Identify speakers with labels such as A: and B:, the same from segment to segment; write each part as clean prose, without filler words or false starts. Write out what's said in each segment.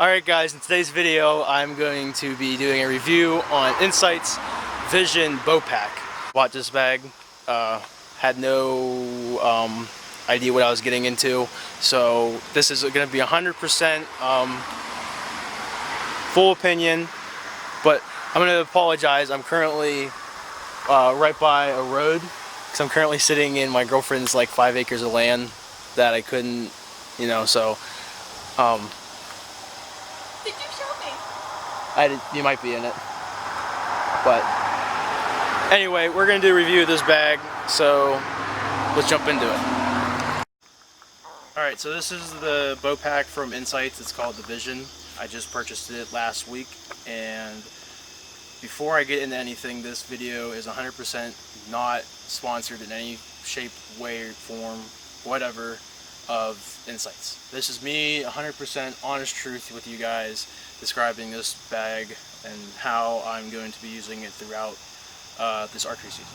A: Alright guys, in today's video I'm going to be doing a review on Insight's Vision bow pack. Bought this bag, had no idea what I was getting into, so this is going to be 100% full opinion, but I'm going to apologize. I'm currently right by a road because I'm currently sitting in my girlfriend's like 5 acres of land that I couldn't, so
B: Did you show me?
A: You might be in it. But anyway, we're gonna do a review of this bag, so let's jump into it. Alright, so this is the bow pack from Insights. It's called the Vision. I just purchased it last week, and before I get into anything, this video is 100% not sponsored in any shape, way, form, whatever, of Insights. This is me 100% honest truth with you guys, describing this bag and how I'm going to be using it throughout this archery season.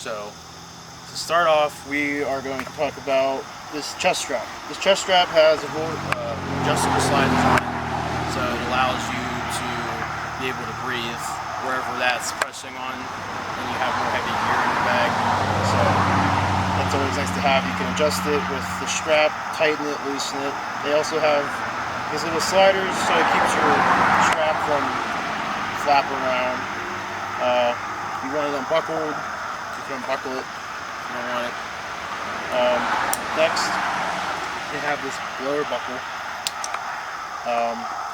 A: So to start off, we are going to talk about this chest strap. This chest strap has a adjustable sliders on it, so it allows you to be able to breathe wherever that's pressing on, and you have more heavy gear in your bag. So that's always nice to have. You can adjust it with the strap, tighten it, loosen it. They also have these little sliders, so it keeps your strap from flapping around. If you want it unbuckled, you can unbuckle it if you don't want it. Next, they have this lower buckle.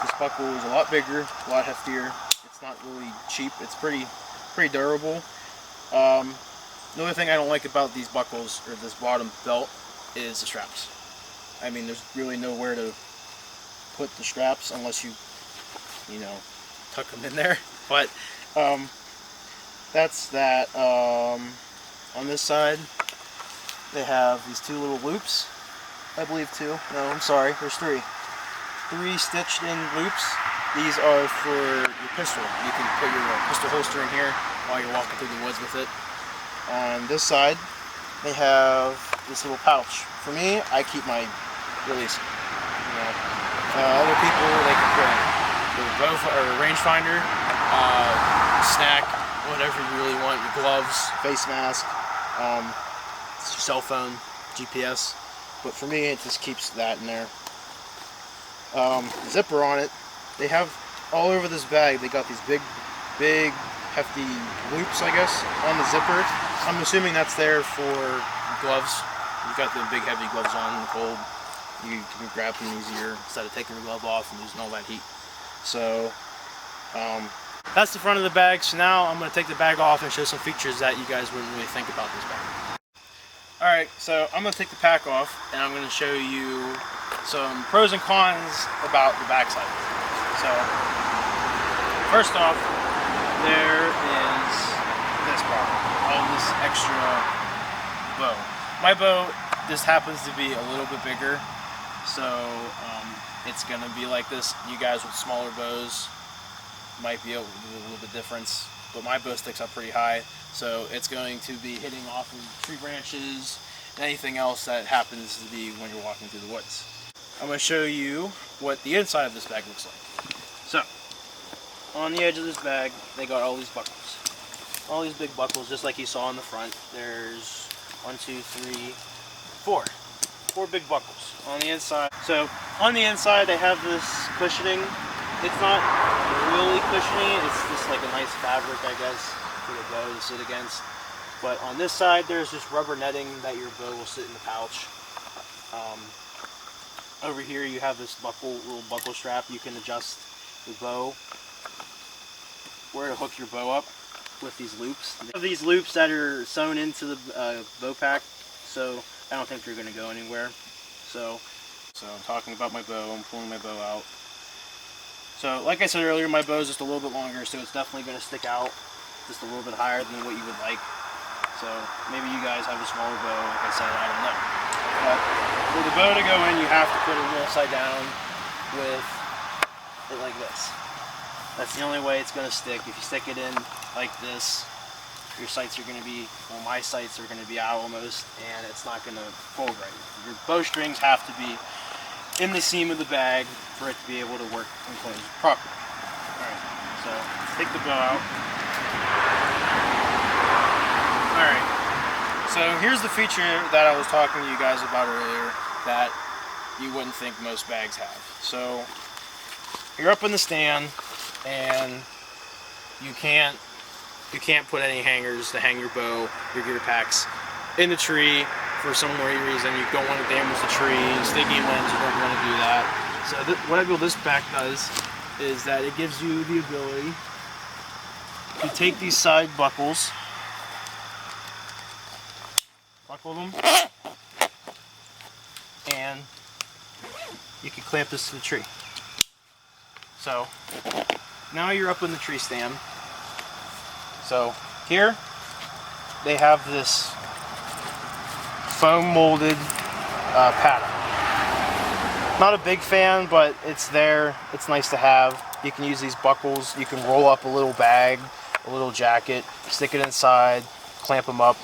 A: This buckle is a lot bigger, a lot heftier. It's not really cheap. It's pretty durable. The only thing I don't like about these buckles, or this bottom belt, is the straps. I mean, there's really nowhere to put the straps unless you tuck them in there. But that's that. On this side, they have these two little loops. I believe two. No, I'm sorry. There's three. Three stitched in loops. These are for your pistol. You can put your pistol holster in here while you're walking through the woods with it. On this side, they have this little pouch. For me, I keep my release. Other people, they can put their bow or rangefinder, snack, whatever you really want. Your gloves, face mask, your cell phone, GPS. But for me, it just keeps that in there. Zipper on it. They have all over this bag. They got these big, hefty loops, I guess, on the zipper. I'm assuming that's there for gloves. You've got the big heavy gloves on in the cold. You can grab them easier instead of taking the glove off and losing all that heat. So that's the front of the bag. So now I'm going to take the bag off and show some features that you guys wouldn't really think about this bag. Alright, so I'm going to take the pack off and I'm going to show you some pros and cons about the backside. So first off, there is this problem, all this extra bow. My bow just happens to be a little bit bigger, so it's going to be like this. You guys with smaller bows might be able to do a little bit difference, but my bow sticks up pretty high, so it's going to be hitting off of tree branches and anything else that happens to be when you're walking through the woods. I'm going to show you what the inside of this bag looks like. So, on the edge of this bag, they got all these buckles. All these big buckles, just like you saw on the front. There's 1, 2, 3, 4. 4 big buckles on the inside. So, on the inside, they have this cushioning. It's not really cushiony. It's just like a nice fabric, I guess, for the bow to sit against. But on this side, there's just rubber netting that your bow will sit in the pouch. Over here, you have this little buckle strap. You can adjust the bow, where to hook your bow up with these loops. They have these loops that are sewn into the bow pack, so I don't think they're going to go anywhere. So I'm talking about my bow. I'm pulling my bow out. So like I said earlier, my bow is just a little bit longer, so it's definitely going to stick out just a little bit higher than what you would like. So maybe you guys have a smaller bow, like I said, I don't know. But for the bow to go in, you have to put it upside down with it like this. That's the only way it's going to stick. If you stick it in like this, your sights are going to be, well, my sights are going to be out almost, and it's not going to fold right. Your bowstrings have to be in the seam of the bag for it to be able to work and close properly. Alright, so let's take the bow out. Alright, so here's the feature that I was talking to you guys about earlier that you wouldn't think most bags have. So you're up in the stand and you can't put any hangers to hang your bow, your gear packs in the tree for some reason. You don't want to damage the tree, sticky limbs, you don't want to do that. So what this back does is that it gives you the ability to take these side buckles, buckle them, and you can clamp this to the tree. So now you're up in the tree stand. So here they have this foam molded paddle. Not a big fan, but it's there. It's nice to have. You can use these buckles. You can roll up a little bag, a little jacket, stick it inside, clamp them up.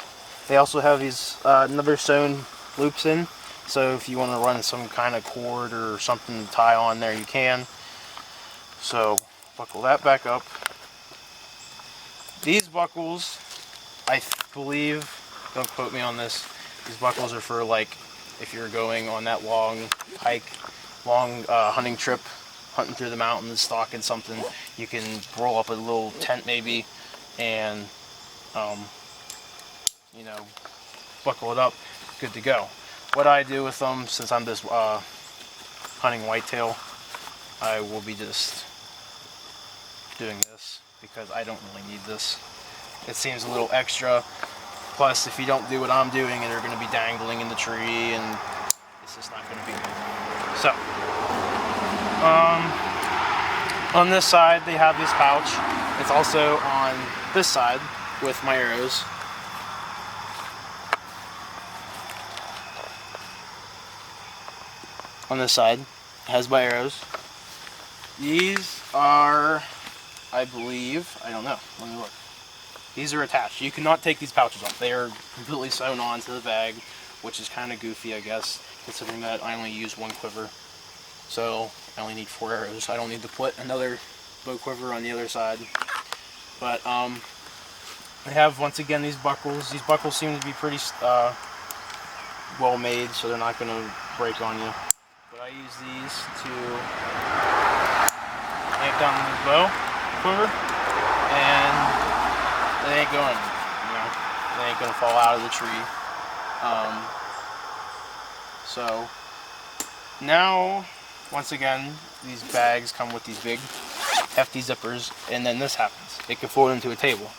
A: They also have these another sewn loops in. So if you want to run some kind of cord or something to tie on there, you can. So buckle that back up. These buckles, I believe, don't quote me on this, these buckles are for like if you're going on that long hike, long hunting trip, hunting through the mountains, stalking something, you can roll up a little tent maybe and you know, buckle it up, good to go. What I do with them, since I'm just hunting whitetail, I will be just doing this because I don't really need this. It seems a little extra. Plus, if you don't do what I'm doing, they're going to be dangling in the tree, and it's just not going to be good. So, on this side, they have this pouch. It's also on this side with my arrows. On this side, it has my arrows. These are, I believe, I don't know, let me look. These are attached. You cannot take these pouches off. They are completely sewn onto the bag, which is kind of goofy, I guess, considering that I only use one quiver. So I only need 4 arrows. I don't need to put another bow quiver on the other side. But I have, once again, these buckles. These buckles seem to be pretty well made, so they're not going to break on you. But I use these to clamp down the bow quiver, and they ain't going, you know, they ain't gonna fall out of the tree. So now, once again, these bags come with these big, hefty zippers, and then this happens. It can fold into a table.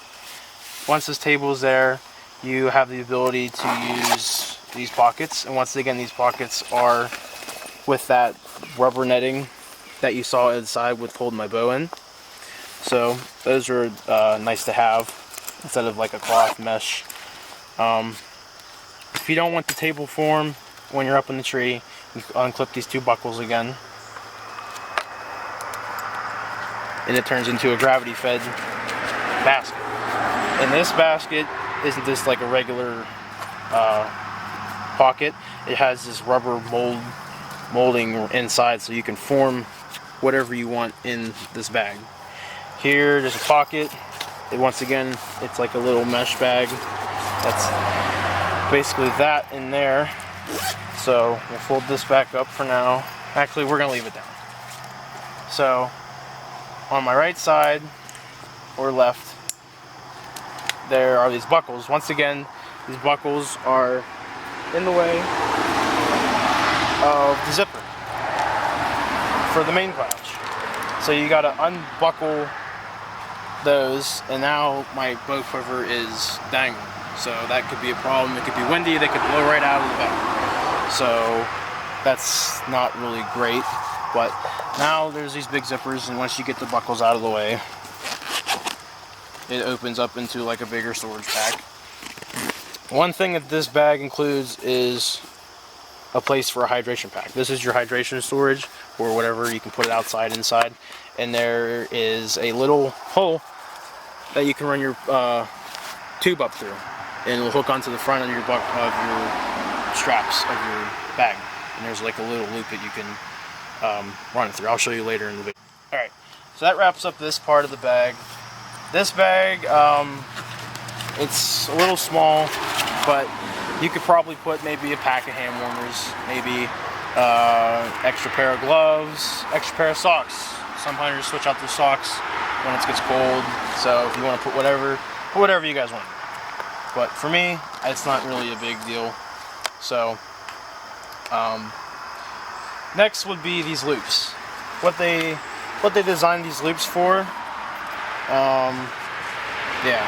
A: Once this table is there, you have the ability to use these pockets, and once again, these pockets are with that rubber netting that you saw inside with holding my bow in. So those are nice to have instead of like a cloth mesh. If you don't want the table form when you're up in the tree, you unclip these 2 buckles again, and it turns into a gravity fed basket. And this basket isn't just like a regular pocket. It has this rubber molding inside, so you can form whatever you want in this bag. Here, there's a pocket. Once again, it's like a little mesh bag. That's basically that in there. So we'll fold this back up for now. Actually, we're gonna leave it down. So on my right side or left, there are these buckles. Once again, these buckles are in the way of the zipper for the main pouch. So you gotta unbuckle those, and now my bow quiver is dangling. So that could be a problem. It could be windy, they could blow right out of the bag. So that's not really great. But now there's these big zippers, and once you get the buckles out of the way, it opens up into like a bigger storage pack. One thing that this bag includes is a place for a hydration pack. This is your hydration storage, or whatever. You can put it outside, inside, and there is a little hole that you can run your tube up through, and it'll hook onto the front of your straps of your bag. and there's like a little loop that you can run it through. I'll show you later in the video. Alright, so that wraps up this part of the bag. This bag, it's a little small, but you could probably put maybe a pack of hand warmers, maybe extra pair of gloves, extra pair of socks. Some hunters switch out their socks when it gets cold, so if you want to put whatever you guys want. But for me, it's not really a big deal. So next would be these loops. What they designed these loops for. Yeah.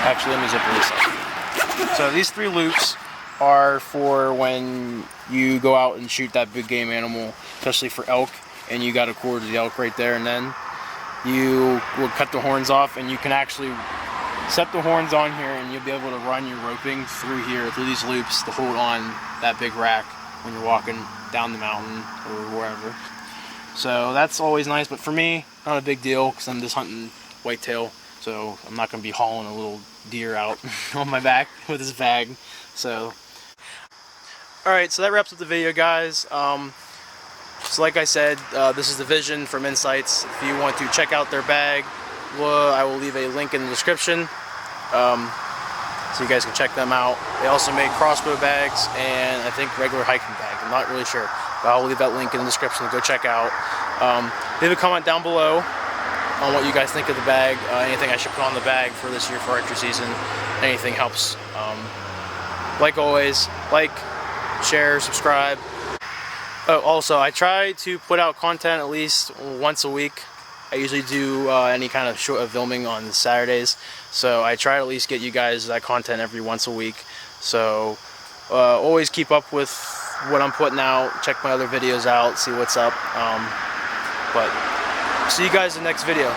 A: Actually, let me zip this up. So these 3 loops are for when you go out and shoot that big game animal, especially for elk, and you got to quarter the elk right there and then. You will cut the horns off, and you can actually set the horns on here, and you'll be able to run your roping through here, through these loops, to hold on that big rack when you're walking down the mountain or wherever. So that's always nice, but for me, not a big deal, because I'm just hunting whitetail, so I'm not going to be hauling a little deer out on my back with this bag. So, alright, so that wraps up the video, guys. So like I said, this is the Vision from Insights. If you want to check out their bag, I will leave a link in the description, so you guys can check them out. They also make crossbow bags and I think regular hiking bags. I'm not really sure, but I'll leave that link in the description to go check out. Leave a comment down below on what you guys think of the bag, anything I should put on the bag for this year for archery season. Anything helps. Like always, like, share, subscribe. Oh, also, I try to put out content at least once a week. I usually do any kind of short filming on Saturdays, so I try to at least get you guys that content every once a week. So always keep up with what I'm putting out, check my other videos out, see what's up. But see you guys in the next video.